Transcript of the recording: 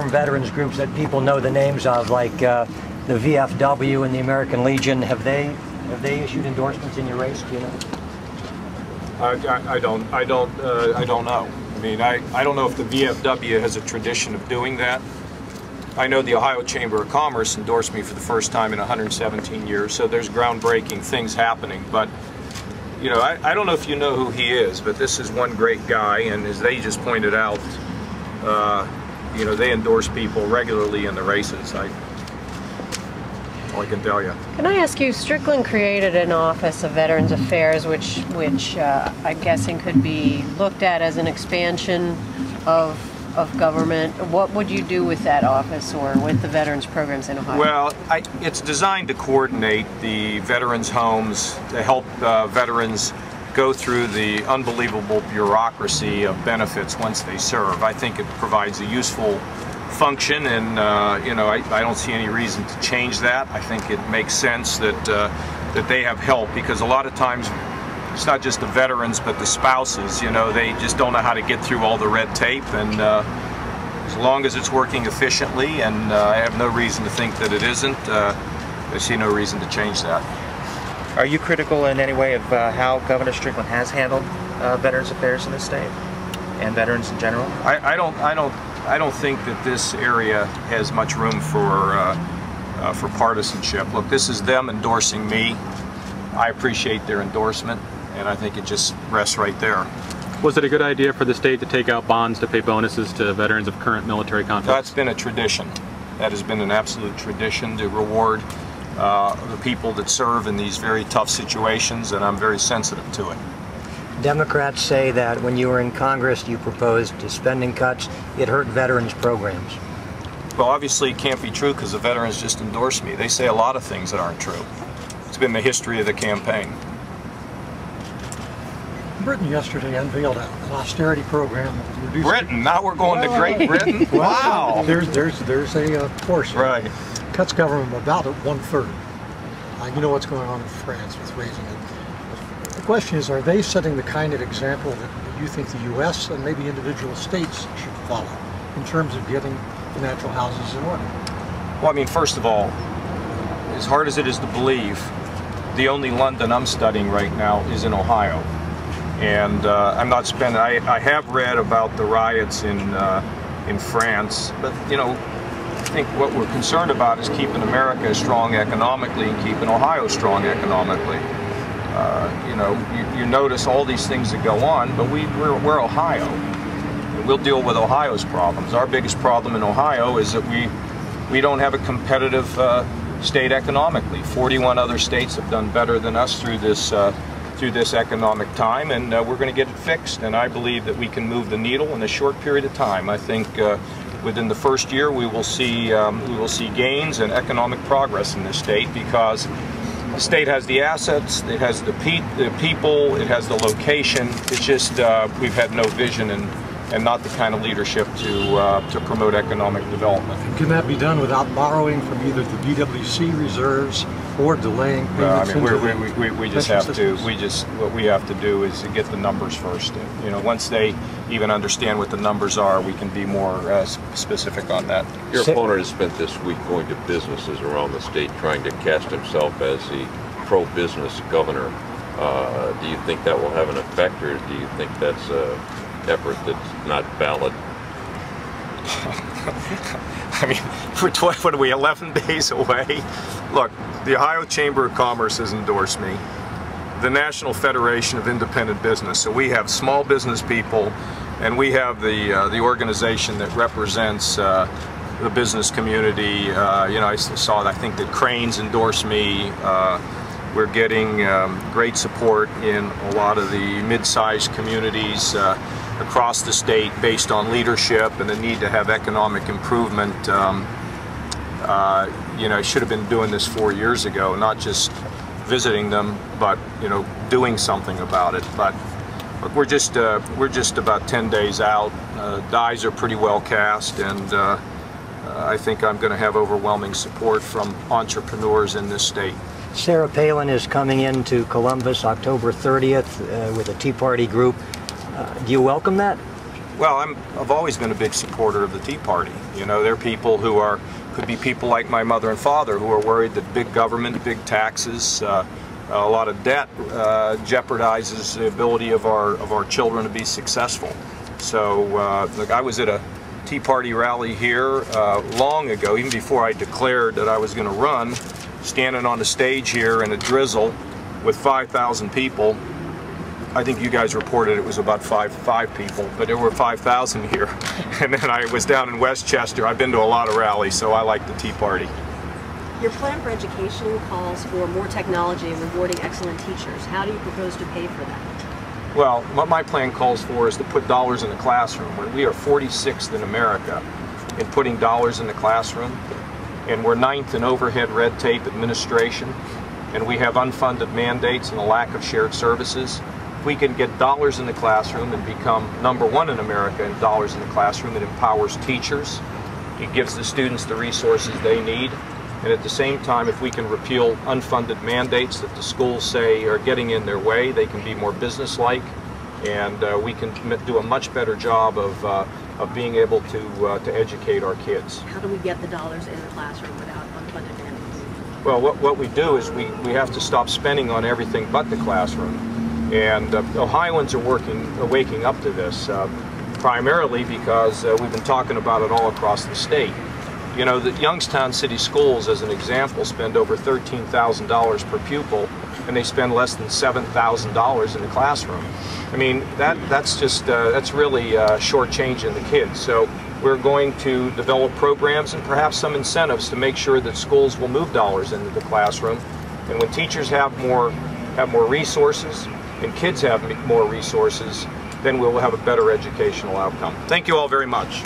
Veterans groups that people know the names of, like the VFW and the American Legion, have they issued endorsements in your race? Do you know? I don't know. I mean, I don't know if the VFW has a tradition of doing that. I know the Ohio Chamber of Commerce endorsed me for the first time in 117 years, so there's groundbreaking things happening. But, you know, I don't know if you know who he is, but this is one great guy, and as they just pointed out, you know, they endorse people regularly in the races. All I can tell you. Can I ask you, Strickland created an Office of Veterans Affairs, which I'm guessing could be looked at as an expansion of government. What would you do with that office or with the veterans programs in Ohio? Well, it's designed to coordinate the veterans' homes, to help veterans go through the unbelievable bureaucracy of benefits once they serve. I think it provides a useful function, and you know, I don't see any reason to change that. I think it makes sense that that they have help, because a lot of times it's not just the veterans but the spouses. You know, they just don't know how to get through all the red tape, and as long as it's working efficiently, and I have no reason to think that it isn't, I see no reason to change that. Are you critical in any way of how Governor Strickland has handled veterans affairs in the state and veterans in general? I don't think that this area has much room for partisanship. Look, this is them endorsing me. I appreciate their endorsement, and I think it just rests right there. Was it a good idea for the state to take out bonds to pay bonuses to veterans of current military conflicts? That's been a tradition. That has been an absolute tradition to reward the people that serve in these very tough situations, and I'm very sensitive to it. Democrats say that when you were in Congress you proposed spending cuts. It hurt veterans programs. Well, obviously it can't be true, because the veterans just endorsed me. They say a lot of things that aren't true. It's been the history of the campaign. Britain yesterday unveiled an austerity program that would reduce... Britain? Now we're going to Great Britain? Wow! There's a course. Right. Cuts government about at 1/3. You know what's going on in France with raising it. The question is, are they setting the kind of example that you think the U.S. and maybe individual states should follow in terms of getting the natural houses in order? Well, I mean, first of all, as hard as it is to believe, the only London I'm studying right now is in Ohio. And I'm not spending, I have read about the riots in France, but, you know, I think what we're concerned about is keeping America strong economically and keeping Ohio strong economically. You know, you notice all these things that go on, but we're Ohio. And we'll deal with Ohio's problems. Our biggest problem in Ohio is that we don't have a competitive state economically. 41 other states have done better than us through this economic time, and we're going to get it fixed. And I believe that we can move the needle in a short period of time. I think within the first year we will see gains and economic progress in this state, because the state has the assets, it has the people, it has the location. It's just we've had no vision and not the kind of leadership to promote economic development. Can that be done without borrowing from either the BWC reserves or delaying payments? I mean, we just have to. What we have to do is to get the numbers first. You know, once they even understand what the numbers are, we can be more specific on that. Your opponent has spent this week going to businesses around the state trying to cast himself as the pro-business governor. Do you think that will have an effect, or do you think that's an effort that's not valid? I mean, what are we, 11 days away? Look, the Ohio Chamber of Commerce has endorsed me, the National Federation of Independent Business. So we have small business people, and we have the organization that represents the business community. You know, I think that Cranes endorsed me. We're getting great support in a lot of the mid-sized communities across the state based on leadership and the need to have economic improvement. You know, I should have been doing this 4 years ago, not just visiting them, but, you know, doing something about it. But look, we're just about 10 days out. Dies are pretty well cast, and I think I'm going to have overwhelming support from entrepreneurs in this state. Sarah Palin is coming into Columbus October 30th with a Tea Party group. Do you welcome that? Well, I've always been a big supporter of the Tea Party. You know, there are people who could be people like my mother and father who are worried that big government, big taxes, a lot of debt jeopardizes the ability of our children to be successful. So, look, I was at a Tea Party rally here long ago, even before I declared that I was going to run, standing on the stage here in a drizzle with 5,000 people. I think you guys reported it was about five people, but there were 5,000 here. And then I was down in Westchester. I've been to a lot of rallies, so I like the Tea Party. Your plan for education calls for more technology and rewarding excellent teachers. How do you propose to pay for that? Well, what my plan calls for is to put dollars in the classroom. We are 46th in America in putting dollars in the classroom, and we're 9th in overhead red tape administration, and we have unfunded mandates and a lack of shared services. If we can get dollars in the classroom and become #1 in America in dollars in the classroom, it empowers teachers, it gives the students the resources they need, and at the same time, if we can repeal unfunded mandates that the schools say are getting in their way, they can be more businesslike, and we can do a much better job of being able to educate our kids. How do we get the dollars in the classroom without unfunded mandates? Well, what we do is we have to stop spending on everything but the classroom. And Ohioans are waking up to this, primarily because we've been talking about it all across the state. You know, the Youngstown City Schools, as an example, spend over $13,000 per pupil, and they spend less than $7,000 in the classroom. I mean, that's really shortchanging the kids. So we're going to develop programs and perhaps some incentives to make sure that schools will move dollars into the classroom. And when teachers have more resources and kids have more resources, then we'll have a better educational outcome. Thank you all very much.